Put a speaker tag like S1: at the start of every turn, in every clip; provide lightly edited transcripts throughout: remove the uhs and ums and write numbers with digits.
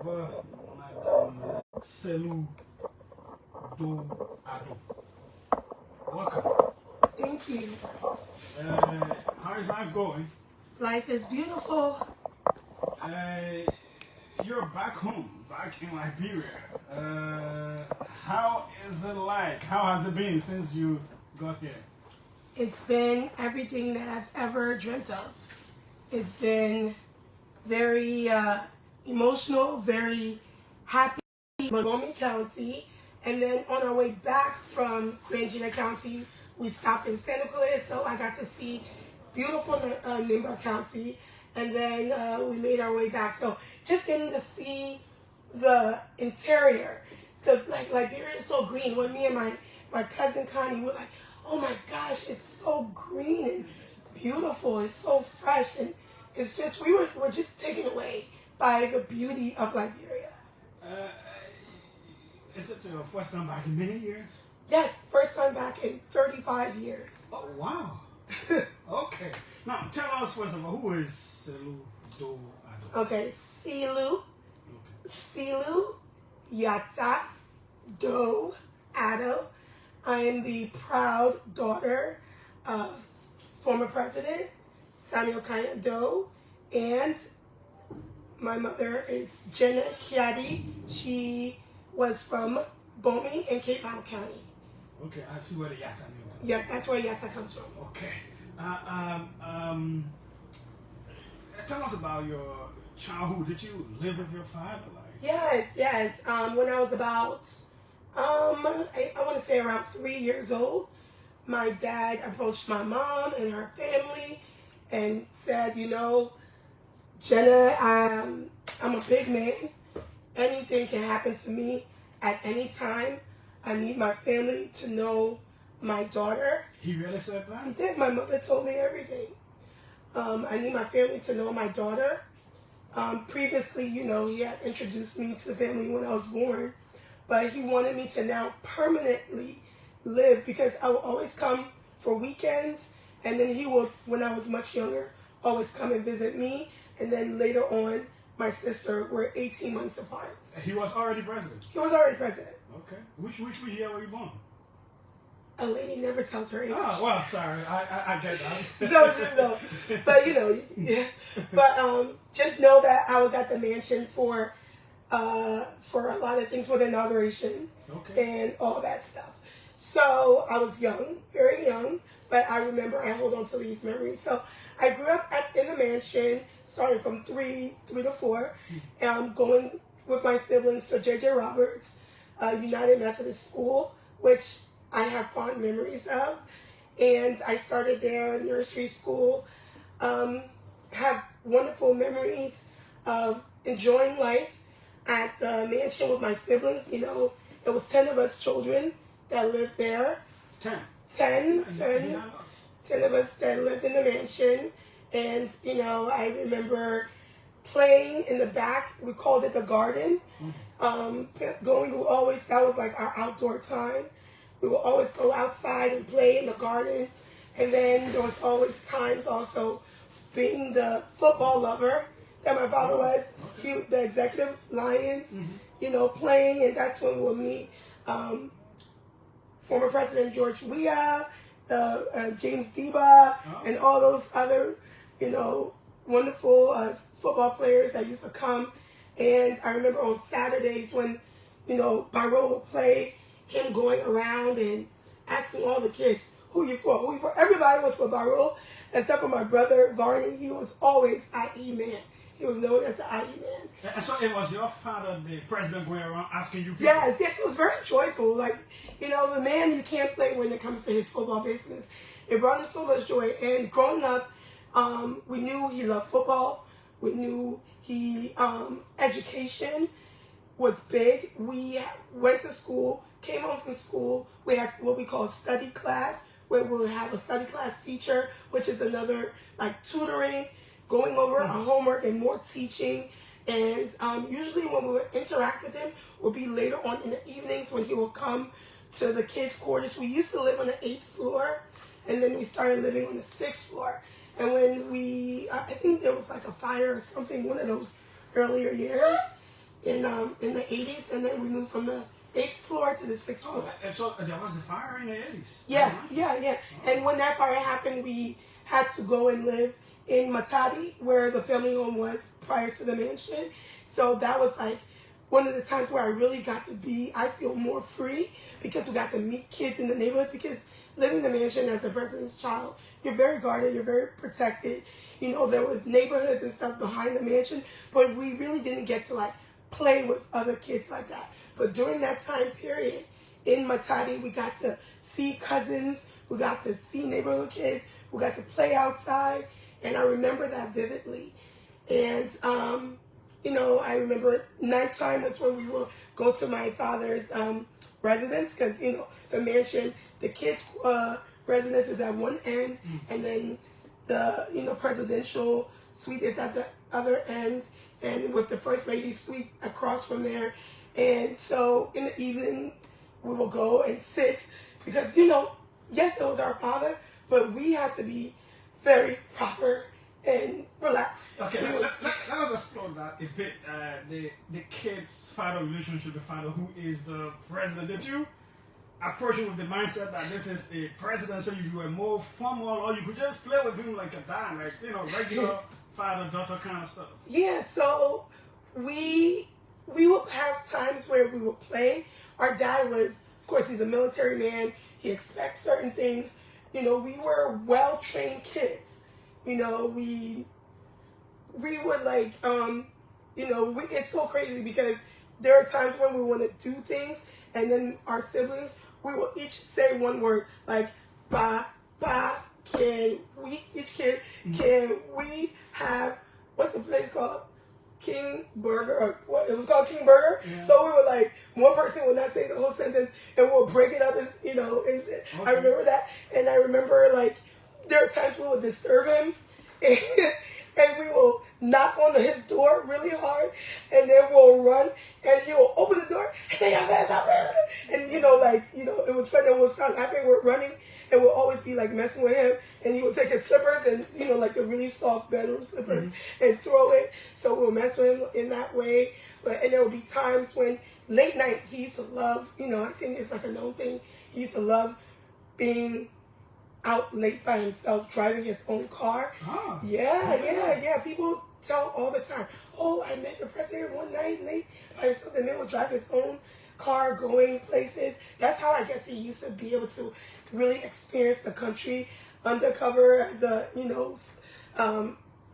S1: Madame Celue Doe-Addo. Welcome.
S2: Thank you.
S1: How is life going?
S2: Life is beautiful.
S1: You're back home, back in Liberia. How is it like? How has it been since you got here?
S2: It's been everything that I've ever dreamt of. It's been very emotional, very happy in Grand Gedeh County. And then on our way back from Grand Gedeh County, we stopped in Celue, so I got to see beautiful Liberia County. And then we made our way back. So just getting to see the interior, like Liberia is so green. When me and my cousin Connie were like, oh my gosh, it's so green and beautiful. It's so fresh, and it's just we're just taken away by the beauty of Liberia.
S1: Is it your first time back in many years?
S2: Yes, first time back in 35 years.
S1: Oh wow. Okay. Now tell us first of all, who is Celue Doe-Addo?
S2: Okay, Celue Doe-Addo. I am the proud daughter of former President Celue Doe, and my mother is Grand Gedeh. She was from Bomi in Cape Town County.
S1: Okay, I see where the Yatta name comes from.
S2: Yes, that's where Yatta comes from.
S1: Okay. Tell us about your childhood. Did you live with your father?
S2: Yes. When I was about, I want to say around 3 years old, my dad approached my mom and her family and said, you know, Jenna, I'm a big man. Anything can happen to me at any time. I need my family to know my daughter.
S1: He really said that?
S2: He did. My mother told me everything. I need my family to know my daughter. Previously, you know, he had introduced me to the family when I was born, but he wanted me to now permanently live, because I would always come for weekends, and then he would, when I was much younger, always come and visit me, and then later on, my sister were 18 months apart.
S1: He was already president?
S2: He was already president.
S1: Okay. Which year were you born?
S2: A lady never tells her age.
S1: Oh, well, sorry. I get that.
S2: So just know. But, you know, yeah. But just know that I was at the mansion for a lot of things, for the inauguration and all that stuff. So I was young, very young, but I remember I hold on to these memories. So I grew up in the mansion, starting from 3 to 4, going with my siblings to J.J. Roberts United Methodist School, which I have fond memories of. And I started there, nursery school, have wonderful memories of enjoying life at the mansion with my siblings. You know, it was 10 of us children that lived there. 10 of us that lived in the mansion. And, you know, I remember playing in the back. We called it the garden. That was like our outdoor time. We would always go outside and play in the garden. And then there was always times also being the football lover that my father was, the executive Lions, you know, playing. And that's when we'll meet former President George Weah, James Deba, and all those other, you know, wonderful football players that used to come. And I remember on Saturdays when, you know, Byron would play, him going around and asking all the kids, who you for? Who you for? Everybody was for Barul, except for my brother, Varney. He was always IE man. He was known as the IE man.
S1: And so it was your father, the president, going around asking you people?
S2: Yes, it was very joyful. Like, you know, the man you can't play when it comes to his football business. It brought him so much joy. And growing up, we knew he loved football. We knew education was big. We went to school, came home from school. We had what we call study class, where we'll have a study class teacher, which is another like tutoring, going over our homework and more teaching. And usually when we would interact with him would be later on in the evenings when he will come to the kids' quarters. We used to live on the 8th floor, and then we started living on the 6th floor. And when I think there was like a fire or something, one of those earlier years, in the 80s, and then we moved from the 8th floor to the 6th floor.
S1: And so there was a fire in the 80s?
S2: Yeah. And when that fire happened, we had to go and live in Matadi, where the family home was prior to the mansion. So that was like one of the times where I really got to be, I feel more free, because we got to meet kids in the neighborhood, because living in the mansion as a president's child, you're very guarded, you're very protected. You know, there was neighborhoods and stuff behind the mansion, but we really didn't get to like play with other kids like that. But during that time period in Matadi, we got to see cousins, we got to see neighborhood kids, we got to play outside, and I remember that vividly. And, you know, I remember nighttime was when we would go to my father's residence, because, you know, the mansion, the kids' residence is at one end, and then the, you know, presidential suite is at the other end, and with the first lady's suite across from there. And so in the evening, we will go and sit, because, you know, yes, it was our father, but we had to be very proper and relaxed.
S1: Okay, let us explore that a bit. The kids' father relationship, the father who is the president. Did you approach him with the mindset that this is a president, so you were more formal, or you could just play with him like a dad, like, you know, regular father-daughter kind of stuff?
S2: Yeah, so we would have times where we would play. Our dad was, of course, he's a military man. He expects certain things. You know, we were well-trained kids. You know, we would like, you know, it's so crazy, because there are times when we want to do things, and then our siblings, we will each say one word, like, ba, can we, each kid, can we have, what's the place called? King Burger, or what, it was called King Burger. Yeah. So we were like, one person would not say the whole sentence, and we'll break it up, as, you know, and I remember that. And I remember, like, there are times we will disturb him, and we will knock on his door really hard, and then we'll run, and he will open the door and say, and, you know, like, you know, it was funny. It was fun. I think we're running, and we'll always be like messing with him, and he would take his slippers, and, you know, like the really soft bedroom slippers, and throw it. So we'll mess with him in that way. And there will be times when late night, he used to love, you know, I think it's like a known thing, he used to love being out late by himself, driving his own car. Oh. Yeah. People tell all the time, oh, I met the president one night late by himself, and then would drive his own car going places. That's how I guess he used to be able to really experience the country undercover as a, you know,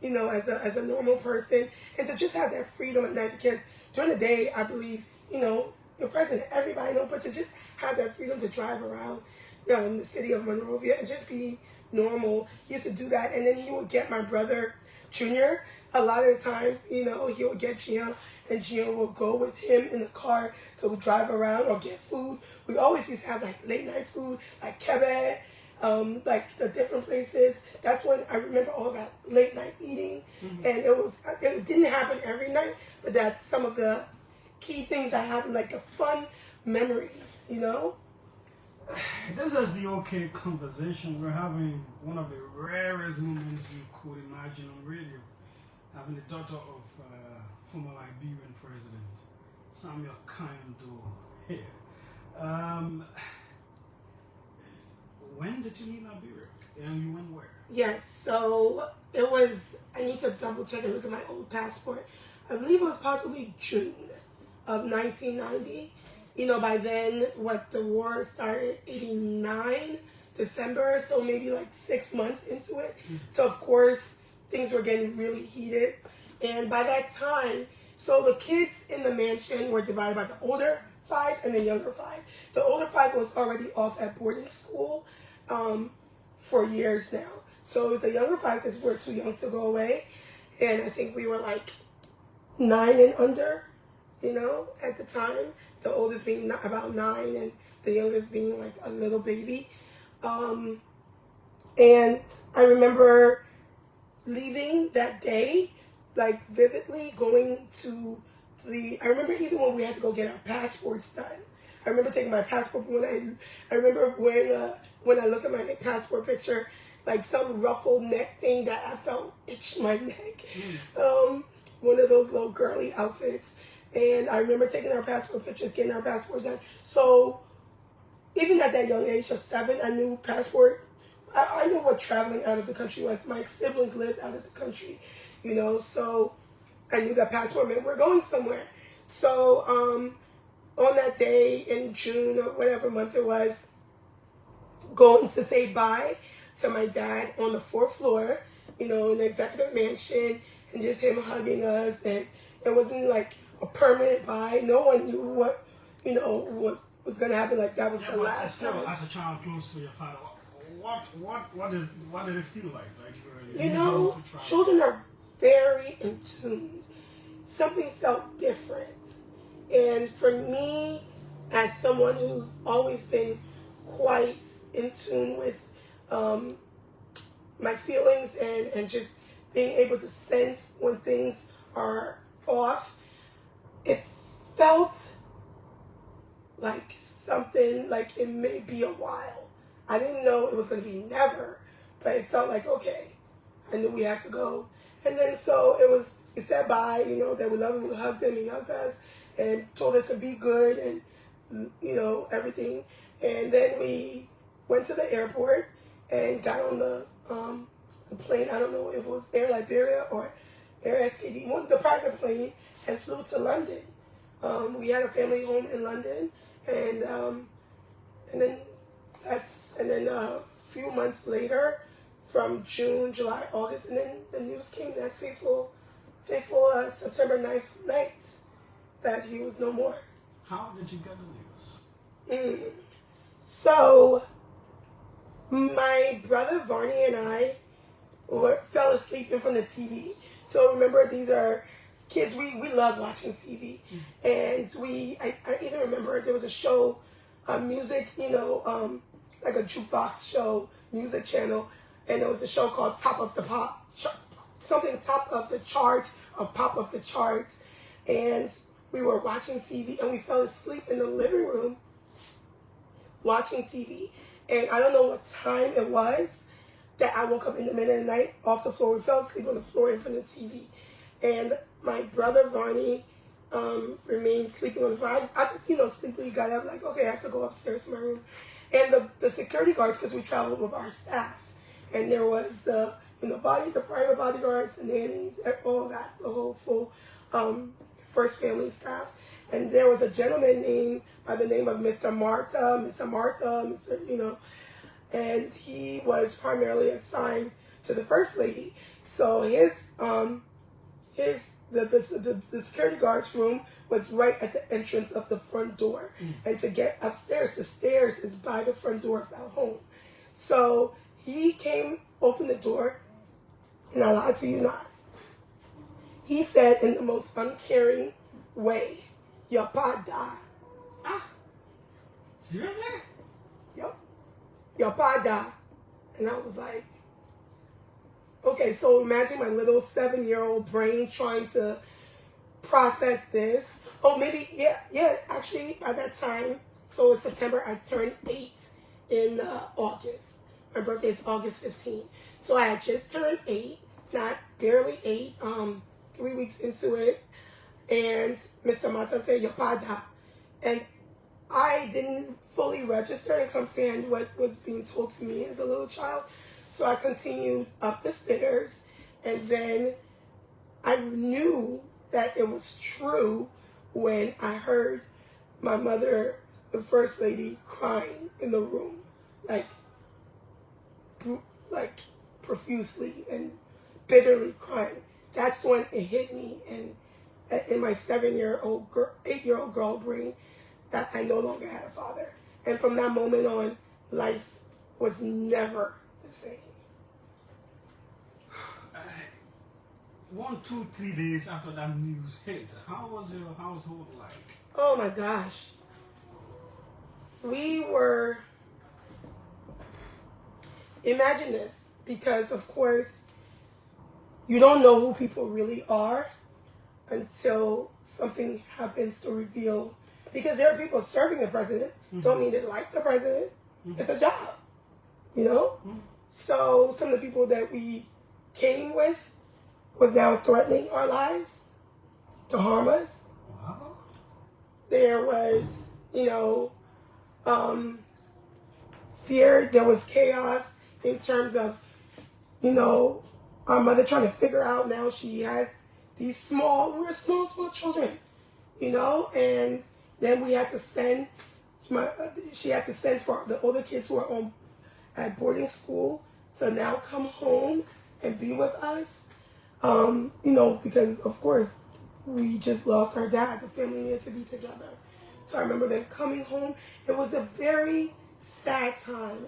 S2: as a normal person, and to just have that freedom at night, because during the day, I believe, you know, the president, everybody knows, but to just have that freedom to drive around in the city of Monrovia and just be normal. He used to do that, and then he would get my brother Junior. A lot of the times, you know, he would get Gio, and Gio would go with him in the car to drive around or get food. We always used to have like late night food, like kebab, like the different places. That's when I remember all that late night eating, and it didn't happen every night, but that's some of the key things that happened, like the fun memories, you know.
S1: This is the okay conversation. We're having one of the rarest moments you could imagine on radio. Having the daughter of former Liberian President Samuel Doe here. When did you leave Liberia? And you went where?
S2: Yes, so it was, I need to double check and look at my old passport. I believe it was possibly June of 1990. You know, by then, the war started 89, December, so maybe like 6 months into it. So, of course, things were getting really heated. And by that time, so the kids in the mansion were divided by the older 5 and the younger 5. The older 5 was already off at boarding school for years now. So it was the younger 5 because we were too young to go away. And I think we were like 9 and under, you know, at the time. The oldest being about 9 and the youngest being like a little baby. And I remember leaving that day, like vividly going to I remember even when we had to go get our passports done. I remember taking my passport I remember when I look at my passport picture, like some ruffled neck thing that I felt itched my neck. One of those little girly outfits. And I remember taking our passport pictures, getting our passport done. So even at that young age of 7, I knew passport. I knew what traveling out of the country was. My siblings lived out of the country, you know, so I knew that passport meant we're going somewhere. So on that day in June or whatever month it was, going to say bye to my dad on the 4th floor, you know, in the executive mansion, and just him hugging us, and it wasn't like a permanent bye. No one knew what, you know, what was going to happen. Like that was the last time.
S1: As a child close to your father, what did it feel like? Like
S2: you know, children are very in tune. Something felt different, and for me, as someone who's always been quite in tune with my feelings and just being able to sense when things are off, it felt like something, like it may be a while. I didn't know it was going to be never, but it felt like, okay, I knew we had to go. And then so it was, we said bye, you know, that we love him, we hugged him, he hugged us, and told us to be good and, you know, everything. And then we went to the airport and got on the plane. I don't know if it was Air Liberia or Air SKD, the private plane, and flew to London. We had a family home in London, and then a few months later, from June, July, August, and then the news came that fateful September 9th night that he was no more.
S1: How did you get the news?
S2: So, my brother Varney and I fell asleep in front of the TV. So remember, these are kids, we love watching TV. And I even remember there was a show, music, you know, like a jukebox show, music channel, and there was a show called Top of the Pop, something Top of the Charts or Pop of the Charts. And we were watching TV, and we fell asleep in the living room watching TV. And I don't know what time it was that I woke up in the middle of the night off the floor. We fell asleep on the floor in front of the TV. And my brother Varney remained sleeping on the floor. I just, you know, sleepily got up like, okay, I have to go upstairs to my room. And the security guards, because we traveled with our staff, and there was the private bodyguards, the nannies, all that, the whole full First Family staff. And there was a gentleman by the name of Mr. Martha, you know, and he was primarily assigned to the First Lady. So the security guard's room was right at the entrance of the front door. And to get upstairs, the stairs is by the front door of our home. So he came, opened the door, and I lied to you not. He said in the most uncaring way, "Your pa died."
S1: Ah, seriously?
S2: Yep. Your pa died. And I was like, okay, so imagine my little 7-year-old brain trying to process this. Oh, maybe, yeah, actually, at that time, so it's September, I turned 8 in August. My birthday is August 15th. So I had just turned 8, not barely 8, 3 weeks into it. And Mr. Mata said, "Your pa died." And I didn't fully register and comprehend what was being told to me as a little child. So I continued up the stairs, and then I knew that it was true when I heard my mother, the First Lady, crying in the room, like profusely and bitterly crying. That's when it hit me, and in my 8-year-old girl brain, that I no longer had a father. And from that moment on, life was never the same.
S1: 1, 2, 3 days after that news hit, how was your household like?
S2: Oh my gosh. We were, imagine this, because of course, you don't know who people really are until something happens to reveal. Because there are people serving the president, don't mean they like the president. It's a job, you know? So some of the people that we came with was now threatening our lives to harm us.
S1: Wow.
S2: there was, fear, there was chaos in terms of, our mother trying to figure out now she has these small children, and then we had to send, she had to send for the older kids who were at boarding school to now come home and be with us, because of course we just lost our dad. The family needed to be together. So I remember them coming home. It was a very sad time.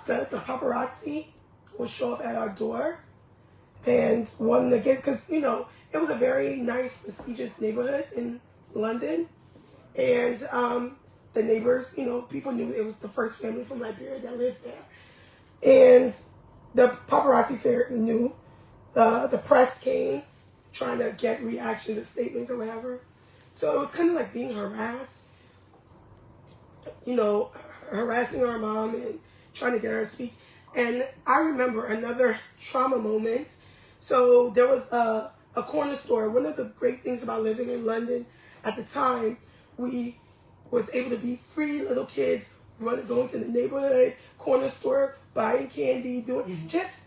S2: The paparazzi would show up at our door and wanting to get, because, it was a very nice, prestigious neighborhood in London. And the neighbors, people knew it was the first family from Liberia that lived there. And the paparazzi knew. The press came trying to get reaction to statements or whatever. So it was kind of like being harassed, harassing our mom and trying to get her to speak. And I remember another trauma moment. So there was a corner store. One of the great things about living in London at the time, we was able to be free little kids, going to the neighborhood corner store, buying candy, just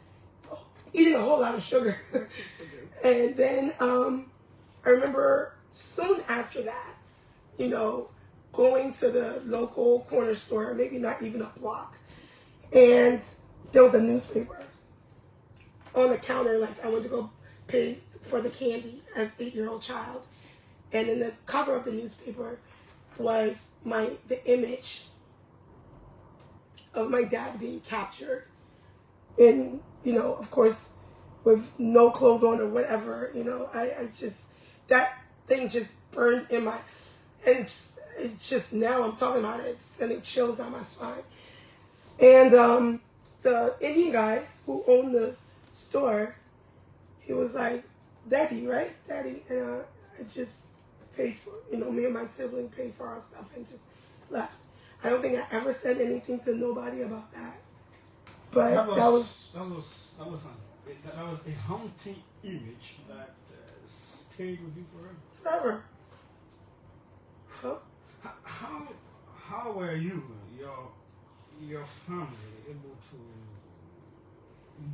S2: eating a whole lot of sugar. And then I remember soon after that, going to the local corner store, maybe not even a block, and there was a newspaper on the counter. Like, I went to go pay for the candy as an 8-year-old child, and in the cover of the newspaper was the image of my dad being captured, and of course, with no clothes on or whatever. I just, that thing just burned in my, and it's just now I'm talking about it, it's sending chills down my spine. And the Indian guy who owned the store, he was like, "Daddy, right? Daddy." And I just paid for, me and my sibling paid for our stuff and just left. I don't think I ever said anything to nobody about that. But that was a
S1: haunting image that stayed with you forever.
S2: Forever. Huh?
S1: How were you, your family, able to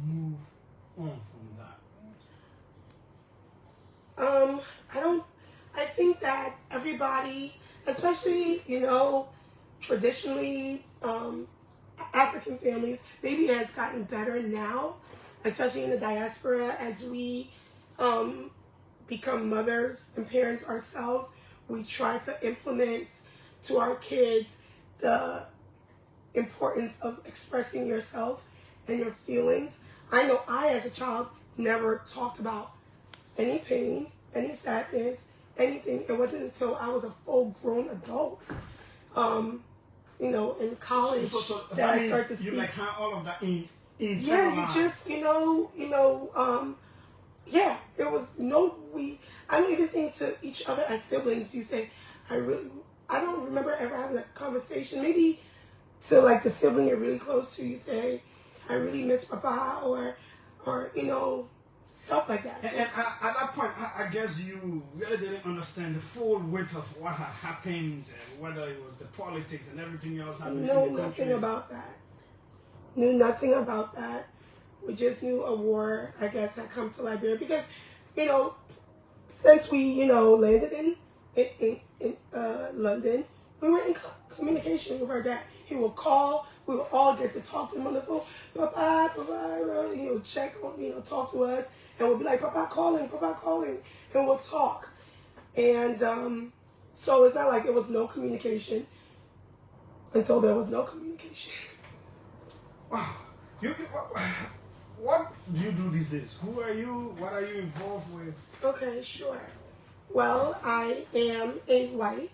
S1: move on from that? I think that everybody, especially, traditionally, African families, maybe it has gotten better now, especially in the diaspora, as we become mothers and parents ourselves. We try to implement to our kids the importance of expressing yourself and your feelings. I know I, as a child, never talked about any pain, any sadness, anything. It wasn't until I was a full-grown adult, in college, that I started to see. You had all of that in
S2: yeah, you just, it was I don't even think to each other as siblings, you say, I don't remember ever having a conversation. Maybe to like the sibling you're really close to, you say, I really miss Papa, or stuff like that.
S1: And at that point, I guess you really didn't understand the full weight of what had happened, whether it was the politics and everything else happening.
S2: Knew nothing about that. Knew nothing about that. We just knew a war, I guess, had come to Liberia because, since we, landed in London, we were in communication with our dad. He would call. We would all get to talk to him on the phone. Papa, Papa, he would check on, talk to us. And we'll be like, Papa calling. And we'll talk. And so it's not like there was no communication until there was no communication.
S1: Wow. What do you do these days? Who are you? What are you involved with?
S2: Okay, sure. Well, I am a wife.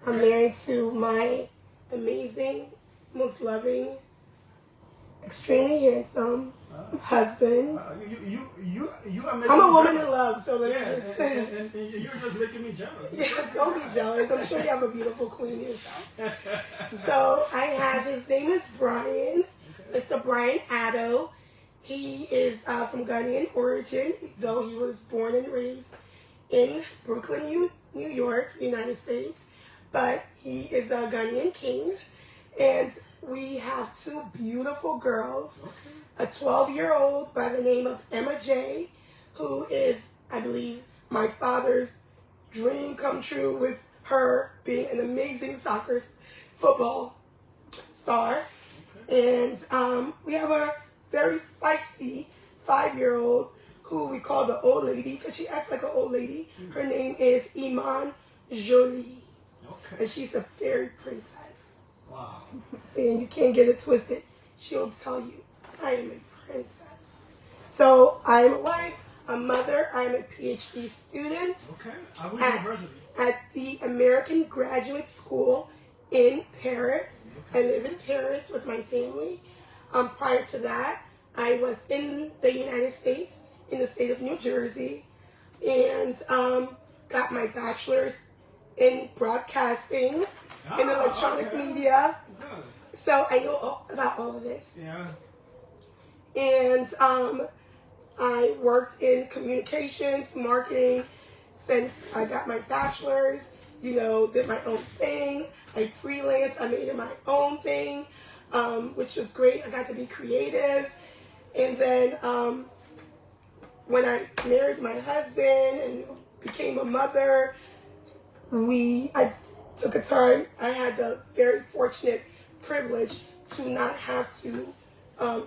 S2: I'm married to my amazing, most loving, extremely handsome husband.
S1: You are making
S2: I'm a woman
S1: jealous.
S2: in love, so let me just say.
S1: And you're just making me jealous.
S2: Yes, don't be jealous. I'm sure you have a beautiful queen yourself. So I have, his name is Brian, Mr. Brian Addo. He is from Ghanaian origin, though he was born and raised in Brooklyn, New York, United States. but he is a Ghanaian king, and we have two beautiful girls. A 12-year-old by the name of Emma J, who is, I believe, my father's dream come true with her being an amazing football star. And we have a very feisty 5-year-old who we call the old lady because she acts like an old lady. Her name is Iman Jolie. And she's the fairy princess.
S1: Wow.
S2: And you can't get it twisted. She'll tell you, I am a princess. So I am a wife, a mother, I am a PhD student.
S1: Okay. At which university?
S2: At the American Graduate School in Paris. I live in Paris with my family. Prior to that, I was in the United States, in the state of New Jersey, and got my bachelor's in broadcasting, in electronic media. So I know about all of this.
S1: Yeah.
S2: And I worked in communications, marketing, since I got my bachelor's, did my own thing. I freelanced, I made my own thing, which was great. I got to be creative. And then when I married my husband and became a mother, I took a time. I had the very fortunate privilege to not have to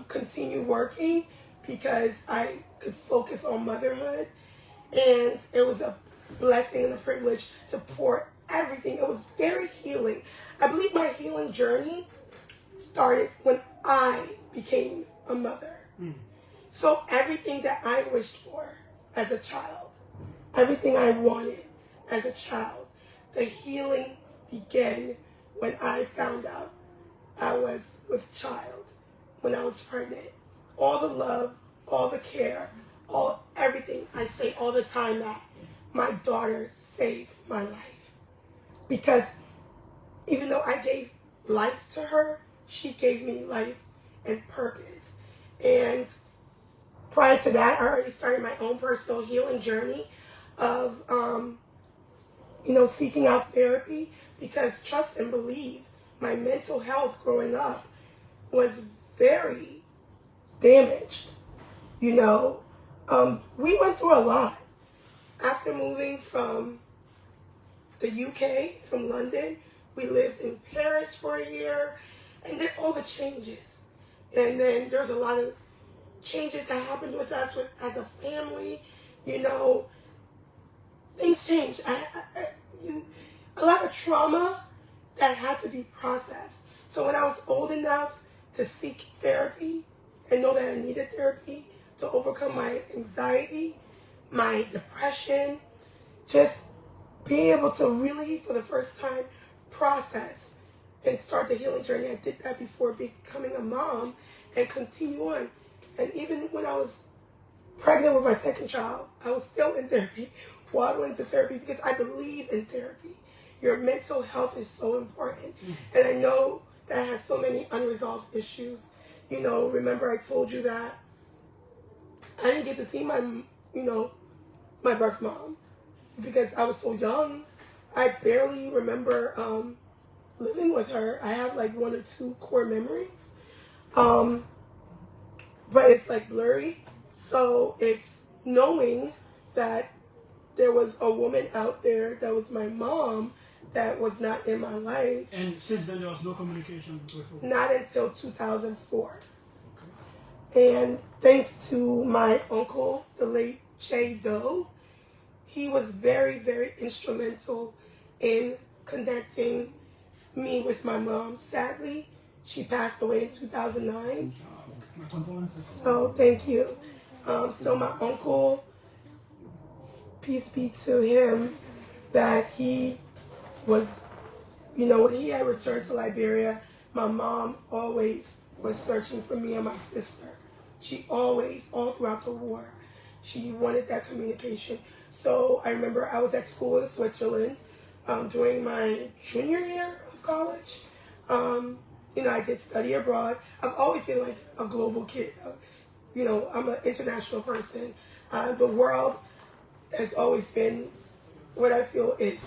S2: continue working because I could focus on motherhood. And it was a blessing and a privilege to pour everything. It was very healing. I believe my healing journey started when I became a mother. So everything that I wished for as a child, everything I wanted as a child, the healing began when I found out I was with child, when I was pregnant. All the love, all the care, everything. I say all the time that my daughter saved my life. Because even though I gave life to her, she gave me life and purpose. And prior to that, I already started my own personal healing journey of, seeking out therapy, because trust and believe, my mental health growing up was very damaged. We went through a lot. After moving from the UK, from London, we lived in Paris for a year, and then all the changes. And then there's a lot of changes that happened with us as a family. Things changed. A lot of trauma that had to be processed. So when I was old enough to seek therapy and know that I needed therapy to overcome my anxiety, my depression, just being able to really, for the first time, process and start the healing journey. I did that before becoming a mom and continue on. And even when I was pregnant with my second child, I was still in therapy, waddling to therapy, because I believe in therapy. Your mental health is so important. And I know that I have so many unresolved issues. Remember I told you that I didn't get to see my birth mom because I was so young. I barely remember living with her. I have like 1 or 2 core memories. But it's like blurry. So it's knowing that there was a woman out there that was my mom that was not in my life.
S1: And since then there was no communication with her?
S2: Not until 2004. Okay. And thanks to my uncle, the late Celue Doe, he was very, very instrumental in connecting me with my mom. Sadly, she passed away in 2009.
S1: My condolences.
S2: So thank you. So my uncle, peace be to him, that he was, when he had returned to Liberia, my mom always was searching for me and my sister. She always, all throughout the war, she wanted that communication. So I remember I was at school in Switzerland during my junior year of college. I did study abroad. I've always been like a global kid. I'm an international person. The world has always been what I feel is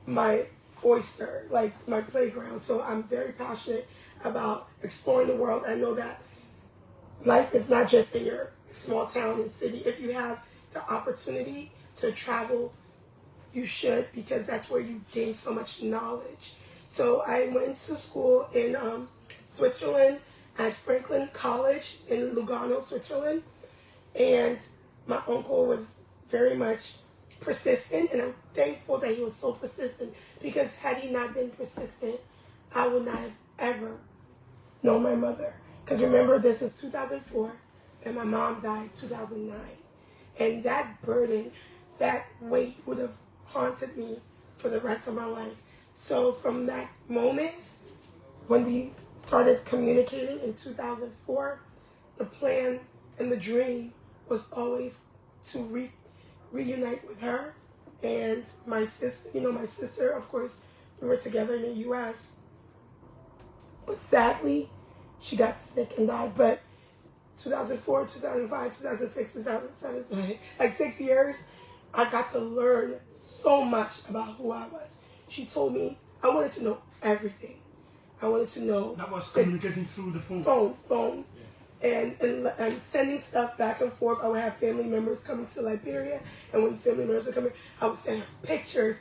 S2: my oyster, like my playground. So I'm very passionate about exploring the world. I know that life is not just in your small town and city. If you have the opportunity to travel, you should, because that's where you gain so much knowledge. So I went to school in Switzerland at Franklin College in Lugano, Switzerland. And my uncle was very much persistent, and I'm thankful that he was so persistent, because had he not been persistent, I would not have ever known my mother. Because remember, this is 2004, and my mom died 2009. And that burden, that weight would have haunted me for the rest of my life. So from that moment, when we started communicating in 2004, the plan and the dream was always to reunite with her and my sister. You know, my sister, of course, we were together in the U.S., but sadly, she got sick and died. But 2004, 2005, 2006, 2007, like 6 years, I got to learn so much about who I was. She told me, I wanted to know everything. I wanted to know.
S1: That was communicating through the phone.
S2: Phone. Yeah. And sending stuff back and forth. I would have family members coming to Liberia, and when family members were coming, I would send her pictures,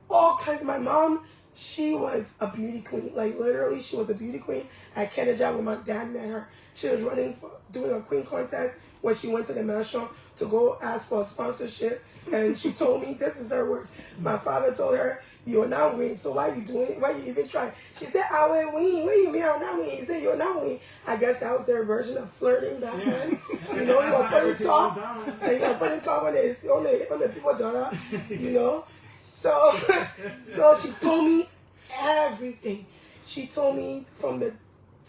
S2: all kinds. My mom, she was a beauty queen. Like, literally, she was a beauty queen at Canada when my dad met her. She was doing a queen contest when she went to the mansion to go ask for a sponsorship. And she told me, this is her words. My father told her, "You're not winning, so why you doing it? Why you even trying?" She said, "I will win." What do you mean I'm not winning? He said, "You're not winning." I guess that was their version of flirting back then. You know, you were putting talk, and you were putting talk on the people's daughter, you know. So she told me everything. She told me from the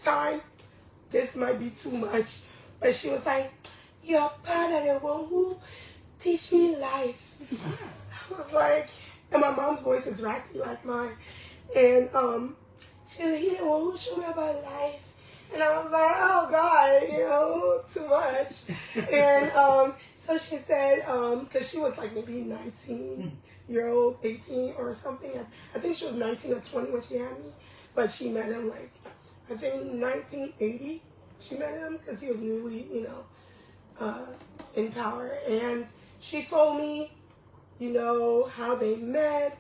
S2: time, this might be too much, but she was like, "Your father, the one who teach me life." I was like, and my mom's voice is raspy like mine. And she said, "He the one who showed me about life." And I was like, "Oh God, you know, too much." And so she said, because she was like maybe 19-year-old, 18 or something. I think she was 19 or 20 when she had me. But she met him like, I think 1980 she met him, because he was newly, you know, in power. And she told me, you know, how they met,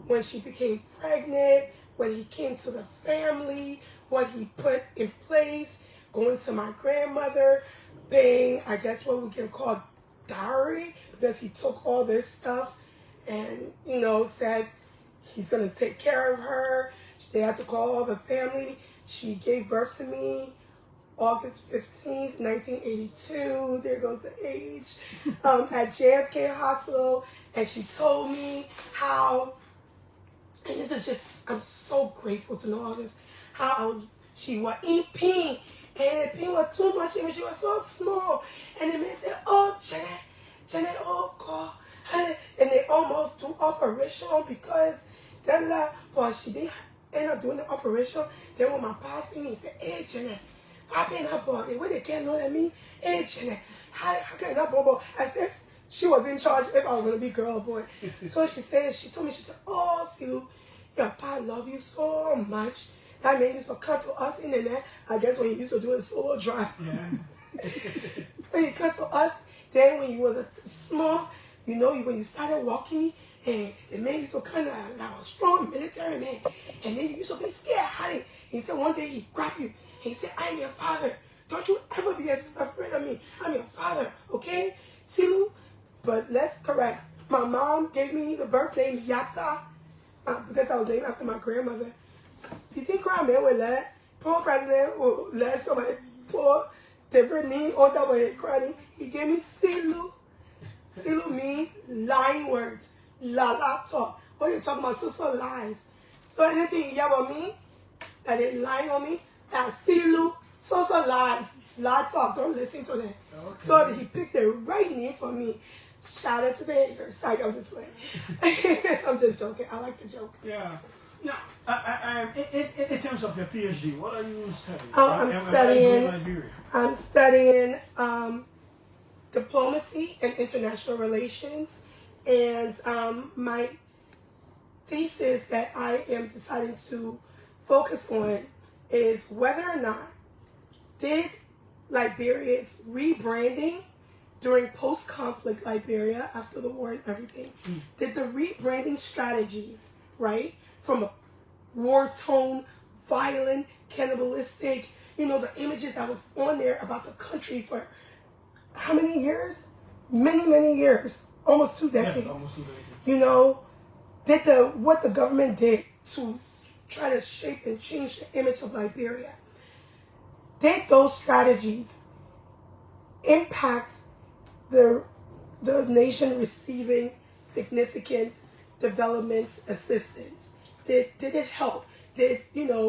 S2: when she became pregnant, when he came to the family, what he put in place, going to my grandmother, paying, I guess what we can call dowry, because he took all this stuff and, you know, said he's going to take care of her. They had to call all the family. She gave birth to me August 15th, 1982. There goes the age. At JFK Hospital. And she told me how, and this is just, I'm so grateful to know all this, how she was in pain, and the pain was too much, and she was so small. And the man said, "Oh, Janet, oh God." And they almost do operation because, but she didn't end up doing the operation. Then when my pa seen me, he said, "Hey, Janet, what happened her body? What they can't know that me? Hey, Janet, how can I bobo?" As if she was in charge if I was going to be girl or boy. So she told me, she said, "Oh, Celue, your pa love you so much. That man used to come to us in there. I guess when he used to do his solo drive." Yeah. When he come to us, then when he was small, you know, when you started walking, and the man used to kind of like a strong military man. And then you used to be scared, honey. He said one day he grabbed you. He said, "I'm your father. Don't you ever be afraid of me. I'm your father, okay? Celue?" But let's correct. My mom gave me the birth name Yata, because I was named after my grandmother. You think grandma would let, poor president would let somebody put different name on top of his crying? He gave me Celue. Celue means lying words. La talk. What are you talking about? So lies. So anything you hear about me that they lying on me, that's Celue. So lies. La talk. Don't listen to them. Okay. So he picked the right name for me. Shout out to the haters. Like, I'm just playing. I'm just joking. I like to joke.
S1: Yeah. Now, in terms of your PhD, what are you studying?
S2: I'm studying diplomacy and international relations, and my thesis that I am deciding to focus on is whether or not did Liberia's rebranding during post-conflict Liberia after the war and everything, did the rebranding strategies, right, from a war-tone, violent, cannibalistic, the images that was on there about the country for how many years? Many, many years. Almost 2 decades.
S1: Yeah, almost 2 decades.
S2: Did what the government did to try to shape and change the image of Liberia, did those strategies impact the nation receiving significant development assistance? Did it help? Did,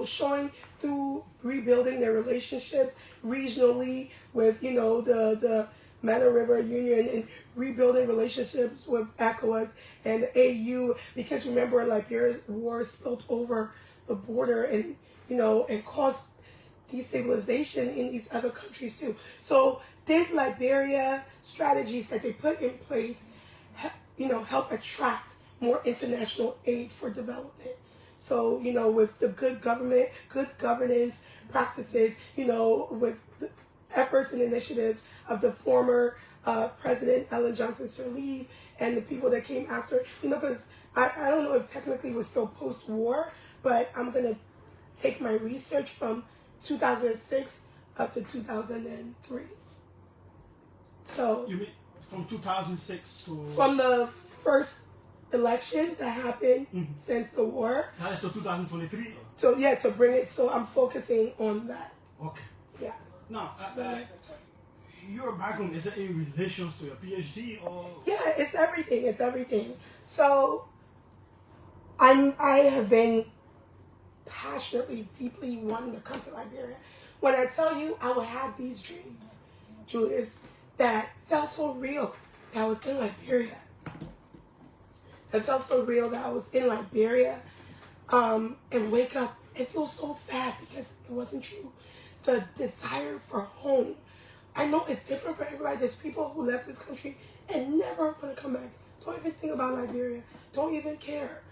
S2: showing through rebuilding their relationships regionally with, the Mana River Union and rebuilding relationships with ECOWAS and the AU, because remember, Liberia's war spilled over the border and, and caused destabilization in these other countries too. So did Liberia strategies that they put in place, help attract more international aid for development? So, with the good governance practices, with the efforts and initiatives of the former President Ellen Johnson Sirleaf and the people that came after, because I don't know if technically it was still post-war, but I'm going to take my research from 2006 up to 2003. So,
S1: You mean from 2006 to...
S2: From the first election that happened since the war.
S1: That is to 2023?
S2: So, yeah, to bring it, so I'm focusing on that.
S1: Okay.
S2: Yeah.
S1: Now, your background, is it in relation to your PhD or?
S2: Yeah, it's everything. So I have been passionately, deeply wanting to come to Liberia. When I tell you I would have these dreams, Julius, that felt so real that I was in Liberia. It felt so real that I was in Liberia and wake up and feel so sad because it wasn't true. The desire for home. I know it's different for everybody. There's people who left this country and never want to come back. Don't even think about Liberia. Don't even care,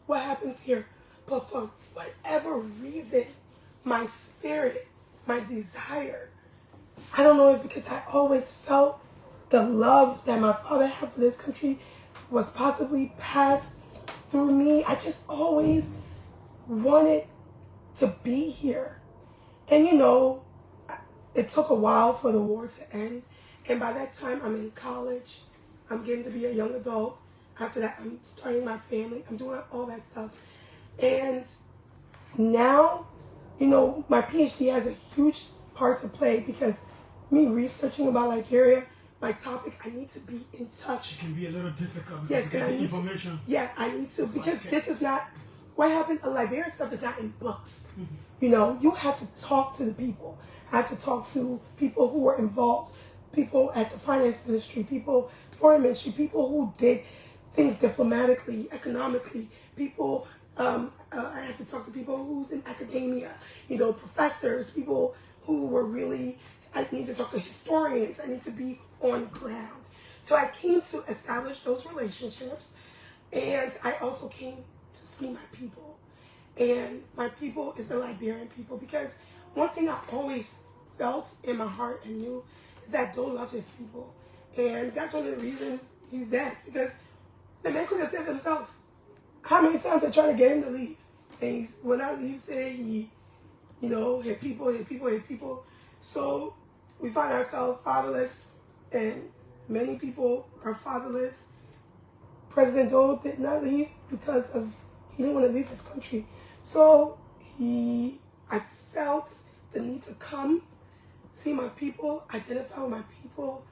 S2: what happens here. But for whatever reason, my spirit, my desire, I don't know if because I always felt the love that my father had for this country was possibly passed through me. I just always wanted to be here. And it took a while for the war to end. And by that time, I'm in college. I'm getting to be a young adult. After that, I'm starting my family. I'm doing all that stuff. And now, my PhD has a huge part to play because me researching about Liberia, my topic, I need to be in touch.
S1: It can be a little difficult because you get the information.
S2: I need to, because this is not, what happened, Liberia stuff is not in books. You have to talk to the people. I have to talk to people who were involved, people at the finance ministry, people, foreign ministry, people who did things diplomatically, economically, people, I have to talk to people who's in academia, professors, people who were really, I need to talk to historians, I need to be on ground. So I came to establish those relationships, and I also came to see my people. And my people is the Liberian people, because one thing I always felt in my heart and knew is that Doe loves his people. And that's one of the reasons he's dead, because the man could have said himself, how many times I tried to get him to leave? And when I leave, say he, hit people. So we find ourselves fatherless, and many people are fatherless. President Doe did not leave because he didn't want to leave his country. So I felt the need to come, see my people, identify with my people.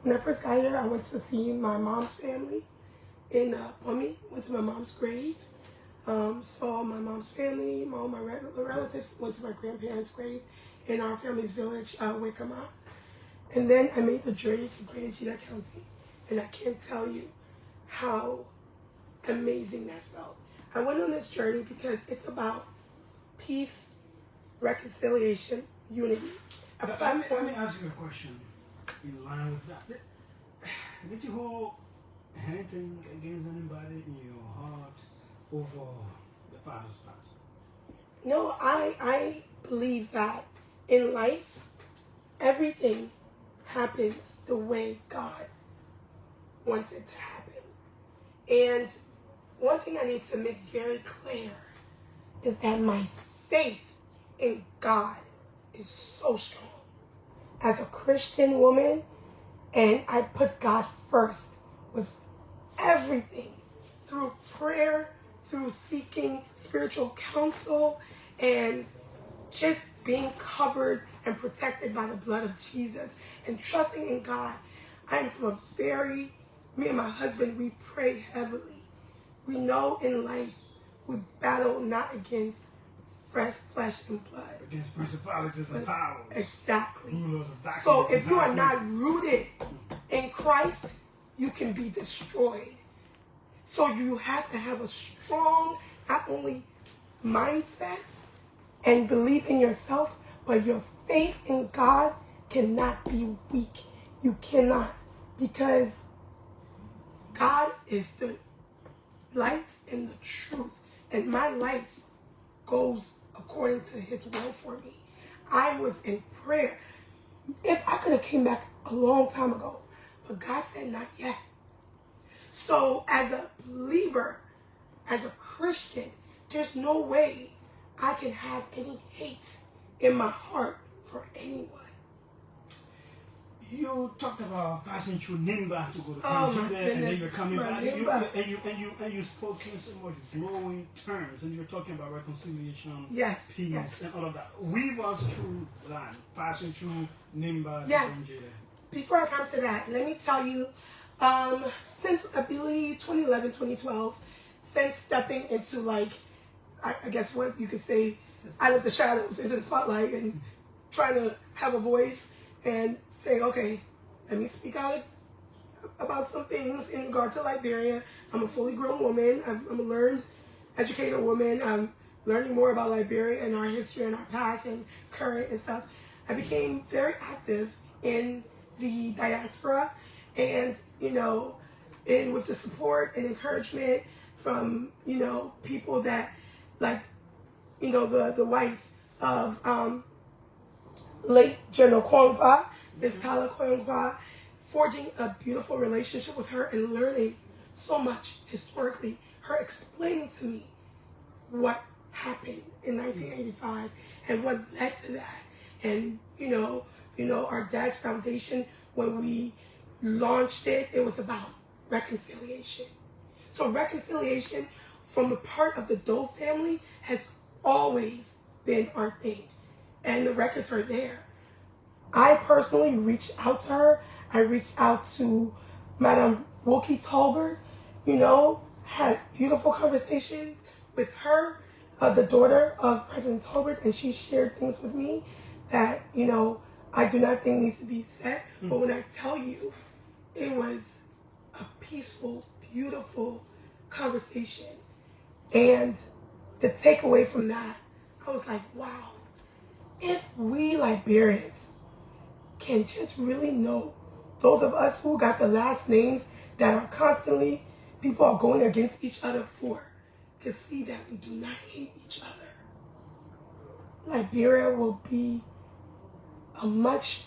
S2: When I first got here, I went to see my mom's family in Pummy, went to my mom's grave, saw my mom's family, all my relatives, went to my grandparents' grave in our family's village, Wekama. And then I made the journey to Grand Gedeh County, and I can't tell you how amazing that felt. I went on this journey because it's about peace, reconciliation, unity.
S1: Let me ask you a question in line with that. did you hold anything against anybody in your heart over the father's passing?
S2: No, I believe that in life, everything happens the way God wants it to happen. And one thing I need to make very clear is that my faith in God is so strong. As a Christian woman, and I put God first with everything, through prayer, through seeking spiritual counsel, and just being covered and protected by the blood of Jesus and trusting in God. I'm from me and my husband, we pray heavily. We know in life we battle not against flesh and blood.
S1: Against principalities and powers.
S2: Exactly.
S1: Rulers of darkness.
S2: So if you are not rooted in Christ, you can be destroyed. So you have to have a strong, not only mindset and belief in yourself, but your faith in God cannot be weak. You cannot, because God is the light and the truth, and my life goes according to his will for me. I was in prayer. If I could have came back a long time ago, but God said not yet. So as a believer, as a Christian, there's no way I can have any hate in my heart for anyone.
S1: You talked about passing through Nimba to go to Grand Gedeh, and then you're coming back. And you spoke in so much glowing terms, and you're talking about reconciliation, peace, and all of that. Weave us through that, passing through Nimba to Grand Gedeh.
S2: Before I come to that, let me tell you, since I believe 2011, 2012, since stepping into I guess what you could say, out of the shadows into the spotlight and trying to have a voice and say, okay, let me speak out about some things in regard to Liberia. I'm a fully grown woman. I'm a learned, educated woman. I'm learning more about Liberia and our history and our past and current and stuff. I became very active in the diaspora, and and with the support and encouragement from people that the wife of late General Kwangwa, Miss Tala Kwangwa, forging a beautiful relationship with her and learning so much historically, her explaining to me what happened in 1985 and what led to that. And our dad's foundation, when we launched it, it was about reconciliation. So reconciliation from the part of the Doe family has always been our thing. And the records are there. I personally reached out to her. I reached out to Madam Wilkie Tolbert, had beautiful conversations with her, the daughter of President Tolbert, and she shared things with me that, I do not think needs to be said. But when I tell you, it was a peaceful, beautiful conversation. And the takeaway from that, I was like, wow, if we Liberians can just really know, those of us who got the last names that are constantly, people are going against each other for, to see that we do not hate each other, Liberia will be a much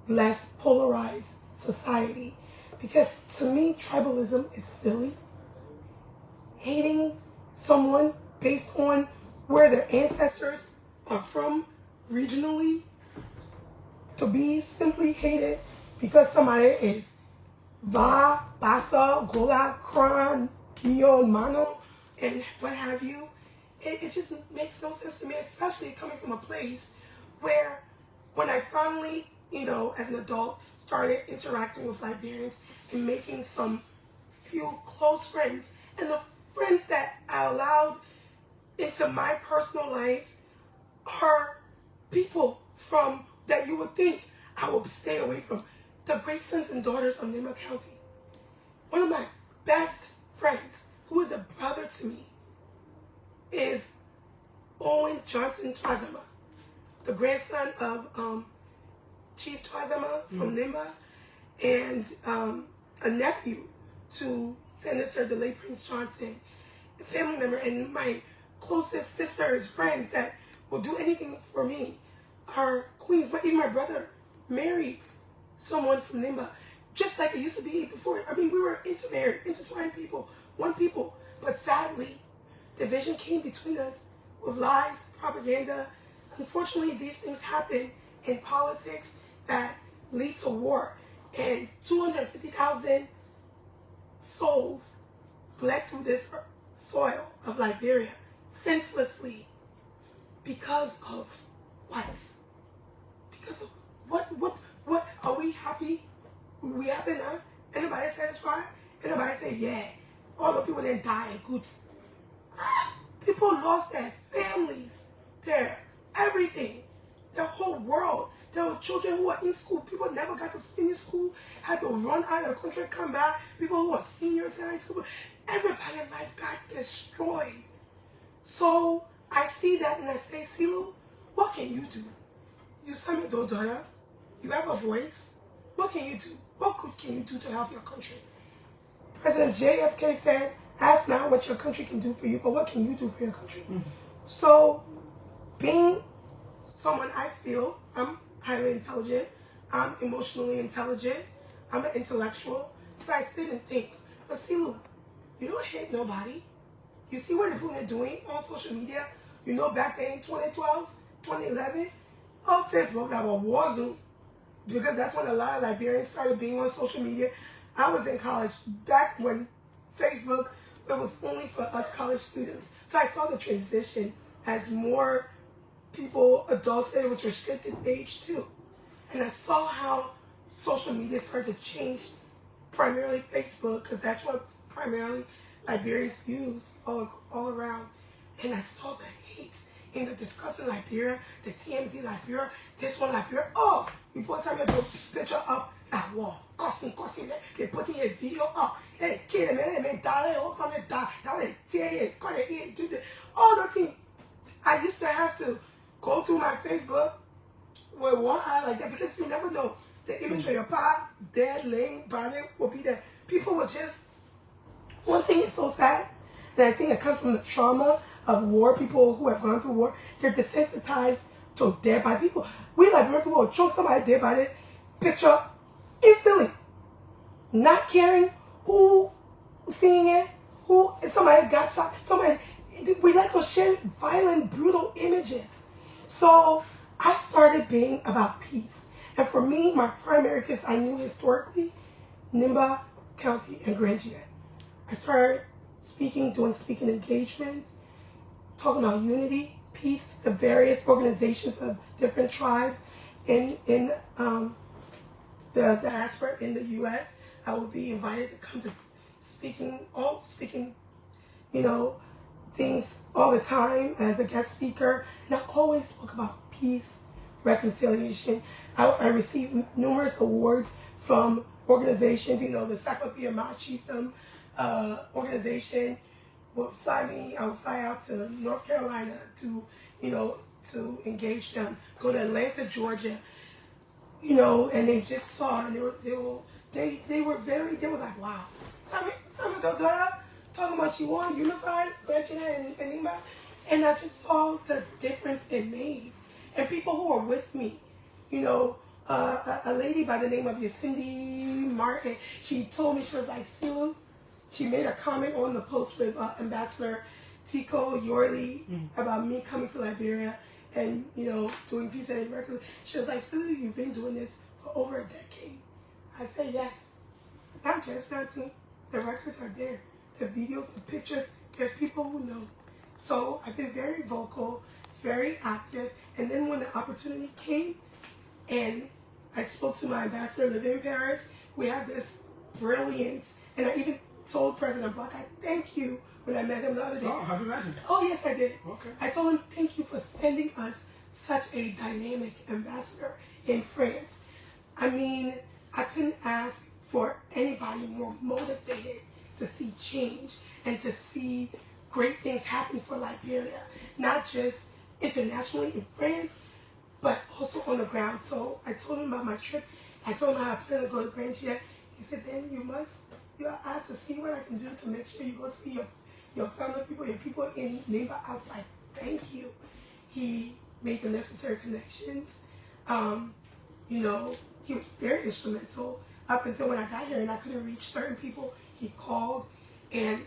S2: less polarized society. Because to me, tribalism is silly. Hating someone based on where their ancestors are from regionally, to be simply hated because somebody is Va, Basa, Gola, Kran, Kio, Mano, and what have you, it just makes no sense to me, especially coming from a place where when I finally, as an adult, started interacting with Liberians and making some few close friends, and the friends that I allowed into my personal life are people from that you would think I would stay away from. The great sons and daughters of Nimba County. One of my best friends, who is a brother to me, is Owen Johnson Twazama, the grandson of Chief Twazama from Nimba, and a nephew to Senator the late Prince Johnson, a family member, and my closest sisters, friends that will do anything for me are queens. Even my brother married someone from Nimba, just like it used to be before. I mean, we were intermarried, intertwined people, one people. But sadly, division came between us with lies, propaganda. Unfortunately, these things happen in politics that lead to war. And 250,000 souls bled through this soil of Liberia senselessly because of what? Because of what? Are we happy? We happy now? Anybody satisfied? Anybody say, yeah, all the people didn't die in good. People lost their families, their everything, their whole world. There were children who were in school. People never got to finish school, had to run out of the country, come back. People who were seniors in high school. Everybody's life got destroyed. So I see that and I say, Celue, what can you do? You Celue Doe-Addo, you have a voice. What can you do? What good can you do to help your country? President JFK said, ask not what your country can do for you, but what can you do for your country? Mm-hmm. So being someone I feel, I'm highly intelligent, I'm emotionally intelligent, I'm an intellectual, so I sit and think, but Celue, you don't hate nobody. You see what people are doing on social media? You know, back then in 2012, 2011, on Facebook, that was war zone, because that's when a lot of Liberians started being on social media. I was in college back when Facebook, it was only for us college students. So I saw the transition as more people, adults, and it was restricted age too. And I saw how social media started to change, primarily Facebook, because that's what primarily Liberians use all around. And I saw the hate in the discussing Liberia, the TMZ Liberia, this one Liberia. Oh, you put some picture up that wall, cussing, they putting a video up. Hey, kid, man, die, oh, something die. Now they tear it, cut it, do this. All the things. I used to have to go through my Facebook with one eye like that because you never know. The image of your pa, dead, laying, body will be there. People will just, one thing is so sad, and I think it comes from the trauma of war, people who have gone through war, they're desensitized to dead body people. We Liberian people will choke somebody dead body, picture instantly, not caring who seeing it, who, somebody got shot, somebody, we like to share violent, brutal images. So I started being about peace. And for me, my primary, because I knew historically, Nimba County and Grand Gedeh. I started doing speaking engagements, talking about unity, peace, the various organizations of different tribes in the diaspora in the U.S. I would be invited to come to speaking, things all the time as a guest speaker. And I always spoke about peace, reconciliation. I received numerous awards from organizations, the Encyclopedia Ma Chiefdom organization would fly me, I would fly out to North Carolina to engage them, go to Atlanta, Georgia, and they just saw, and they were like, wow. Celue Doe-Addo talking about she won, unified, Grand Gedeh and Nimba, and I just saw the difference it made. And people who were with me, a lady by the name of Yacindy Martin, she told me, she was like, Celue, she made a comment on the post with Ambassador Tico Yorley about me coming to Liberia and, doing peace and reconciliation. She was like, Celue, you've been doing this for over a decade. I said, yes. Not just 19. The records are there. The videos, the pictures, there's people who know. So I've been very vocal, very active. And then when the opportunity came and I spoke to my ambassador living in Paris, we have this brilliance. And I even told President Block, I thank you when I met him the other day.
S1: Oh, have you mentioned that?
S2: Oh, yes, I did.
S1: Okay.
S2: I told him, thank you for sending us such a dynamic ambassador in France. I mean, I couldn't ask for anybody more motivated to see change and to see great things happen for Liberia, not just internationally in France, but also on the ground. So I told him about my trip. I told him how I plan to go to Grand Gedeh. He said, then I have to see what I can do to make sure you go see your family people, your people in Nimba. I was like, thank you. He made the necessary connections. You know, he was very instrumental up until when I got here and I couldn't reach certain people. He called, and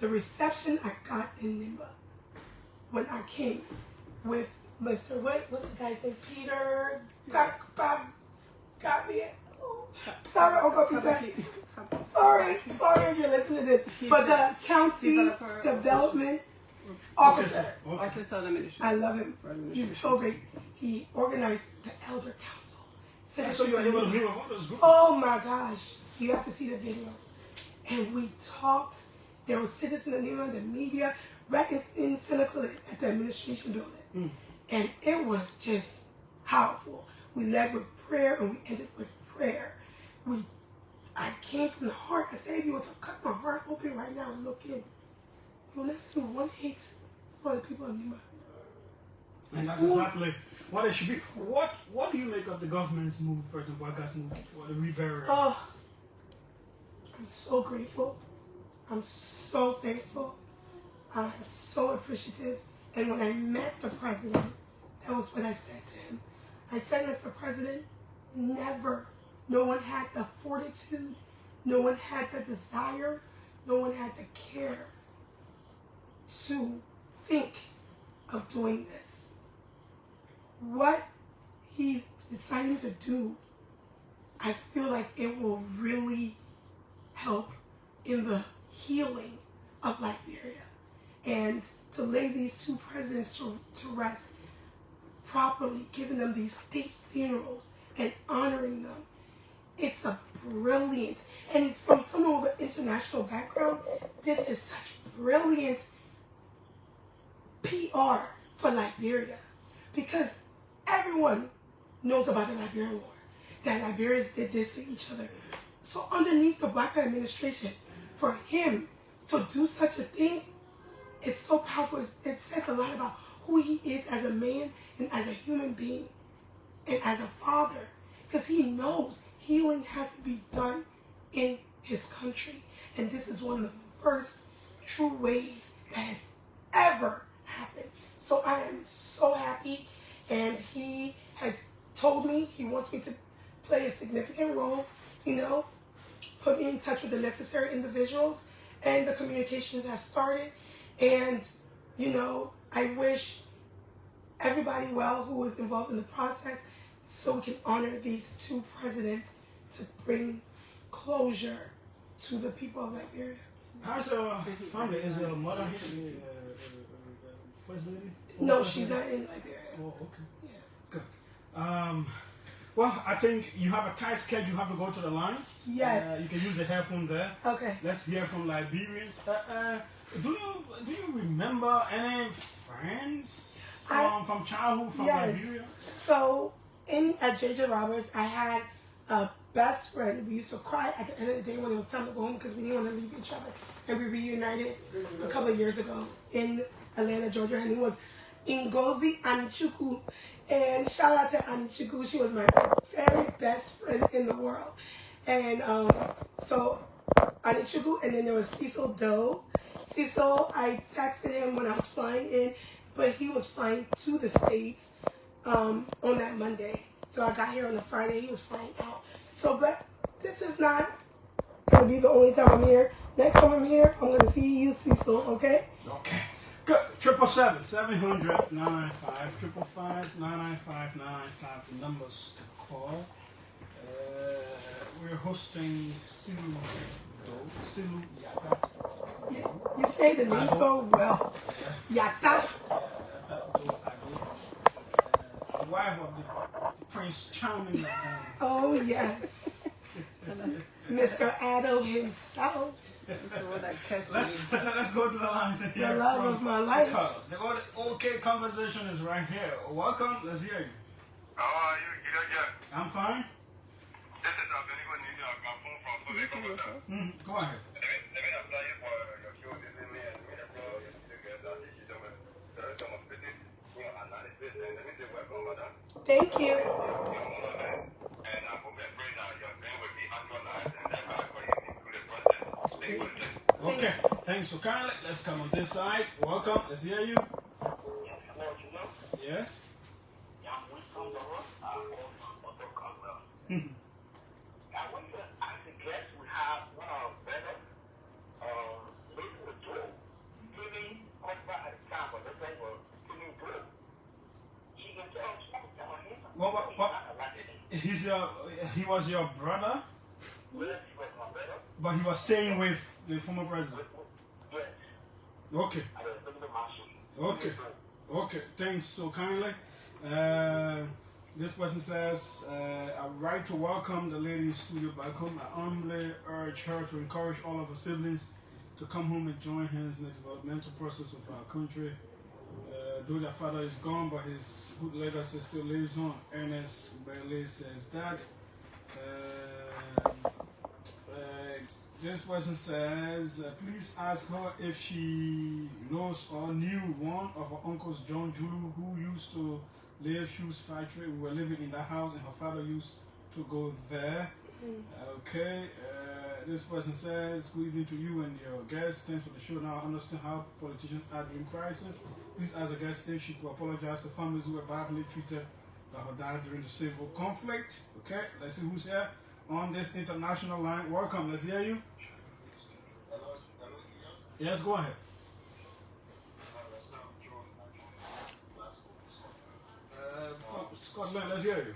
S2: the reception I got in Nimba when I came with Mr. What's the guy's name? Peter. Got me. Sorry, Uncle Peter. Sorry if you're listening to this. But the county development officer.
S3: Officer of administration.
S2: I love him. He's so great. He organized the elder council.
S1: So you were able to hear about those groups?
S2: Oh my gosh. You have to see the video. And we talked. There were citizens in the media right in Senegal at the administration building. And it was just powerful. We led with prayer and we ended with prayer. I came from the heart. I said, if you were to cut my heart open right now and look in, you will not see one hate for the people of Nimba.
S1: And that's exactly what it should be. What do you make of the government's move, President Bouaga's move for the reburial?
S2: Oh, I'm so grateful. I'm so thankful. I'm so appreciative. And when I met the president, that was what I said to him. I said, Mr. President, never. No one had the fortitude. No one had the desire. No one had the care to think of doing this. What he's deciding to do, I feel like it will really help in the healing of Liberia. And to lay these two presidents to rest properly, giving them these state funerals and honoring them. It's a brilliant, and from someone with an international background, this is such brilliant PR for Liberia. Because everyone knows about the Liberian War, that Liberians did this to each other. So underneath the Black administration, for him to do such a thing, it's so powerful. It says a lot about who he is as a man and as a human being and as a father. Because he knows healing has to be done in his country. And this is one of the first true ways that has ever happened. So I am so happy. And he has told me he wants me to play a significant role, you know, put me in touch with the necessary individuals, and the communications have started. And, you know, I wish everybody well who was involved in the process, so we can honor these two presidents to bring closure to the people of Liberia.
S1: How's your family? Is your mother here? First lady?
S2: No, she's not in Liberia.
S1: Oh, okay.
S2: Yeah.
S1: Good. Well, I think you have a tight schedule. You have to go to the lines.
S2: Yes.
S1: You can use the headphone there.
S2: Okay.
S1: Let's hear from Liberians. Do you remember any friends from childhood from Liberia?
S2: So at JJ Roberts, I had a best friend. We used to cry at the end of the day when it was time to go home because we didn't want to leave each other. And we reunited a couple of years ago in Atlanta, Georgia. Her name was Ngozi Anichukwu. And shout out to Anichukwu. She was my very best friend in the world. And so Anichukwu, and then there was Celue Doe. Cecil, I texted him when I was flying in, but he was flying to the States on that Monday. So I got here on the Friday, he was flying out. So, but this is not going to be the only time I'm here. Next time I'm here, I'm going to see you, Cecil, okay?
S1: Okay. Good. 777-700-995, 555-995-995, the numbers to call. We're hosting Celue Doe-Addo.
S2: You say the name so well. Yata.
S1: The wife of the Prince Charming.
S2: Oh, yes. Mr. Addo himself.
S1: Let's go to the lines and hear
S2: the love of my life.
S1: Because the okay conversation is right here. Welcome. Let's hear you.
S4: How are you?
S1: I'm fine.
S4: This is Abenigo Nino. I'm from
S1: Go ahead.
S4: Let me apply for your show. This is me and me as well.
S2: Thank you.
S4: And I hope and pray that you're going with the actual life and that
S1: Okay, thanks so kindly. Let's come on this side. Welcome. Let's hear you. Yes. He was your brother, but he was staying with the former president. Okay. Okay. Okay. Thanks so kindly. This person says, I write to welcome the lady in studio back home. I humbly urge her to encourage all of her siblings to come home and join hands in the developmental process of our country. Though their father is gone, but his good legacy still lives on. Ernest Bailey says that. This person says, please ask her if she knows or knew one of her uncles, John Julu, who used to live shoes factory. We were living in that house and her father used to go there. Okay. This person says, good evening to you and your guests. Thanks for the show. Now I understand how politicians are during crisis. Please ask the guest if she could apologize to families who were badly treated by her dad during the civil conflict. Okay, let's see who's here on this international line. Welcome, let's hear you. Yes, go ahead. From Scotland, let's hear you.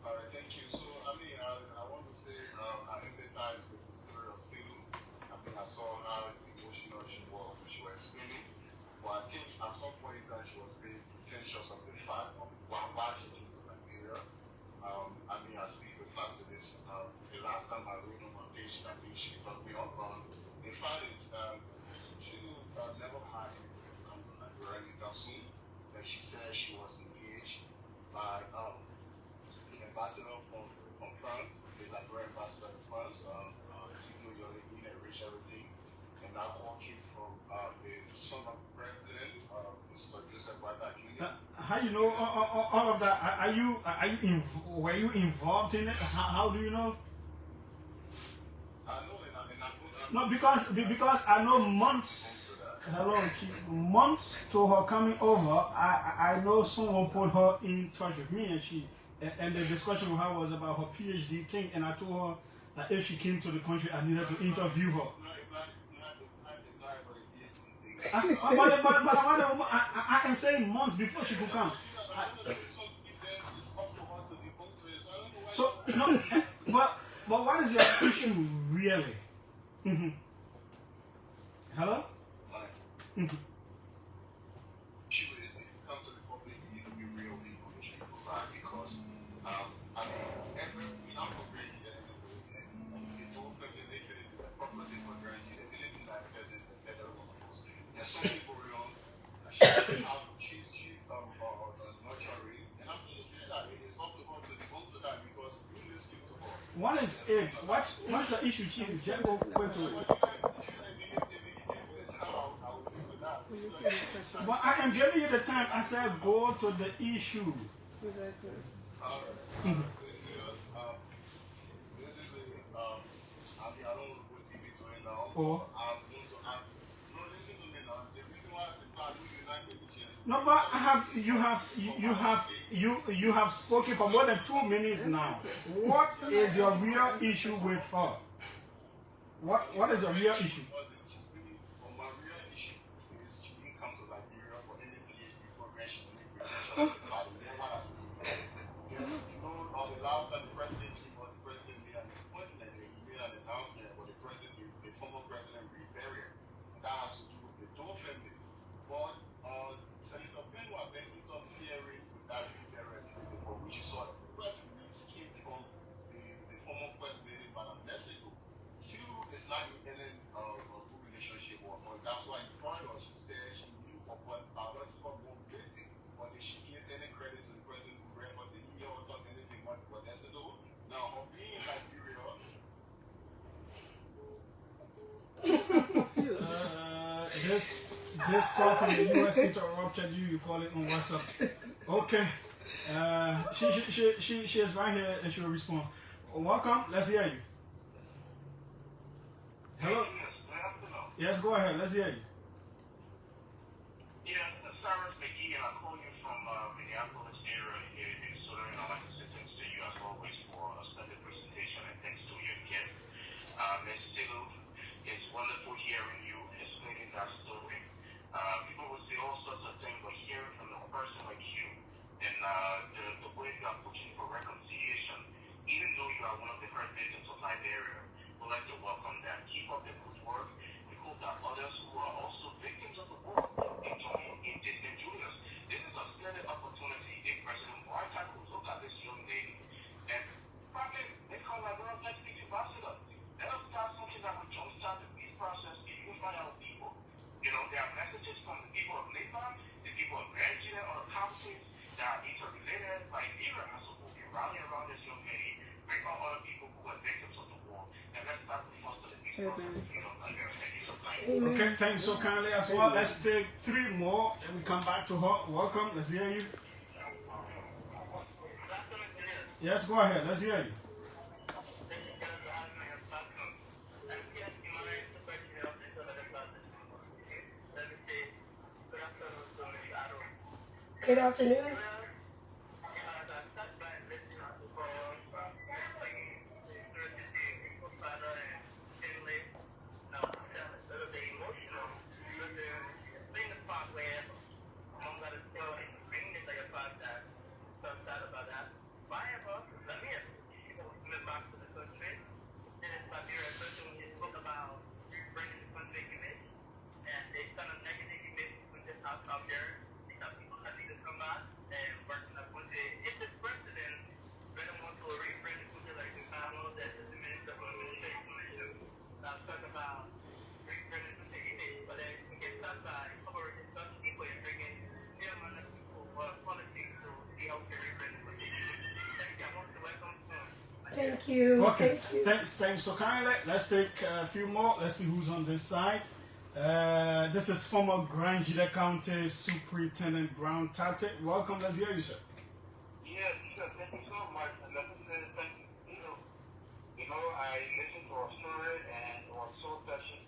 S3: Alright, thank you. So, I want to say I empathize with the story of Celue. I saw how emotional she was when she was explaining. But I think at some point that she was being pretentious of the fact of why she came to Liberia. I speak with fact to this. The last time I wrote on my page, I think she got me up on. The fact is, she never had anybody to come to Liberia anytime soon. And she said she was engaged by the ambassador from France, the Liberian ambassador in France, Celue and Rich everything. And that all came from the son of the president, Mr. Joseph Jr.
S1: How you know all of that? Were you involved in it? How do you know?
S3: I know, and I
S1: No, because I know months to her coming over. I know someone put her in touch with me, and the discussion with her was about her PhD thing, and I told her that if she came to the country, I needed to interview her. I am saying months before she could come. So no, but what is your issue really? Hello? What is it? What's the issue, Chief? Just go quickly. But I am giving you the time. I said go to the issue. Oh. No, but you have spoken for more than 2 minutes now. What is your real issue with her? What is your real issue? This call from the US interrupted you. You call it on WhatsApp. Okay. She is right here and she will respond. Welcome. Let's hear you. Hello?
S3: Yes, good afternoon.
S1: Yes, go ahead. Let's hear you.
S3: Yeah, this is Cyrus McGee, and I'm calling you from Minneapolis area here in Minnesota, and I'd like to say thanks to you as always for a splendid presentation, and thanks to your guest. Ms. Celue, it's wonderful hearing you explaining that story. People will say all sorts of things, but hearing from a person like you, and the way you are pushing for reconciliation, even though you are one of the first victims of Liberia, we'd like to welcome that. Keep up the good work. We hope that others who are also victims of the war can join in this and join us. This is a splendid opportunity if President White could look at this young lady and probably make her like one of the next big ambassador. Let us start something that will jumpstart the peace process and unify our people. You know, there are messages from the people of Liberia, the people of Grand Gedeh, or counties that are interrelated. Liberia has supposed to be rallying around this young lady, bring out other people who are victims of the war, and let's start to foster the peace process. You know, like thank you so much.
S1: Okay, thanks so kindly as well. Let's take 3 more and we come back to her. Welcome. Let's hear you. Yes, go ahead. Let's hear you.
S2: Good afternoon. Thank you.
S1: Okay,
S2: Thank you.
S1: thanks so kindly. Let's take a few more. Let's see who's on this side. This is former Grand Gedeh County Superintendent Brown Tate. Welcome. Let's hear you, sir.
S3: Yes, thank you so much. And let me say thank you. You know, I listened to her story and it was so touching.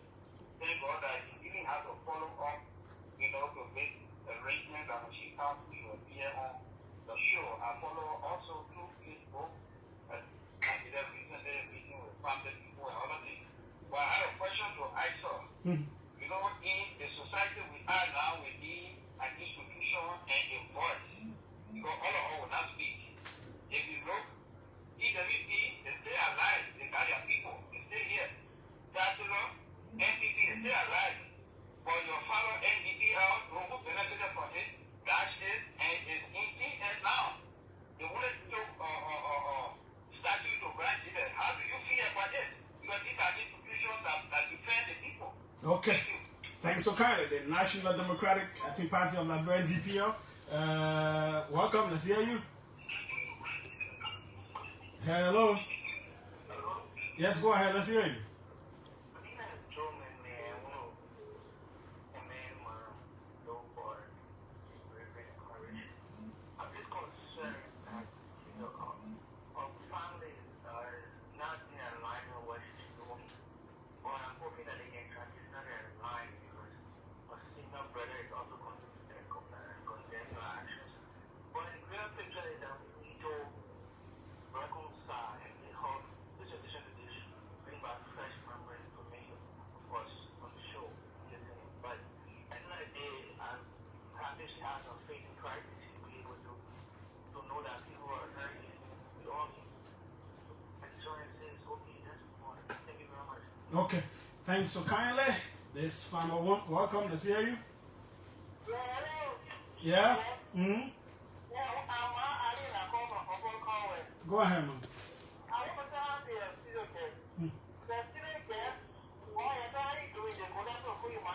S3: Thank God that you didn't have to follow up, you know, to make arrangements that when she comes to appear on the show. I follow her also through Facebook. I did a recent meeting with family people and other things. But I have a question to ask her. You know, in the society we are now, we need an institution and a voice. Because all of us will not speak. If you look, EWP, they stay alive. They got their people. They stay here. Chancellor, NPP, they stay alive. But your fellow NDPL, who benefited from it, that's it, and it's in and now. They wanted to statue to Grand Gedeh. How do you feel about it? Because these are institutions that defend the people.
S1: Okay. Thanks so kindly. The National Democratic Party of Liberia, DPL. Welcome. Let's hear you. Hello. Yes, go ahead. Let's hear you. Okay, thanks so kindly. This final one, welcome. Let's hear you. Yeah? Mm-hmm. Go ahead, man.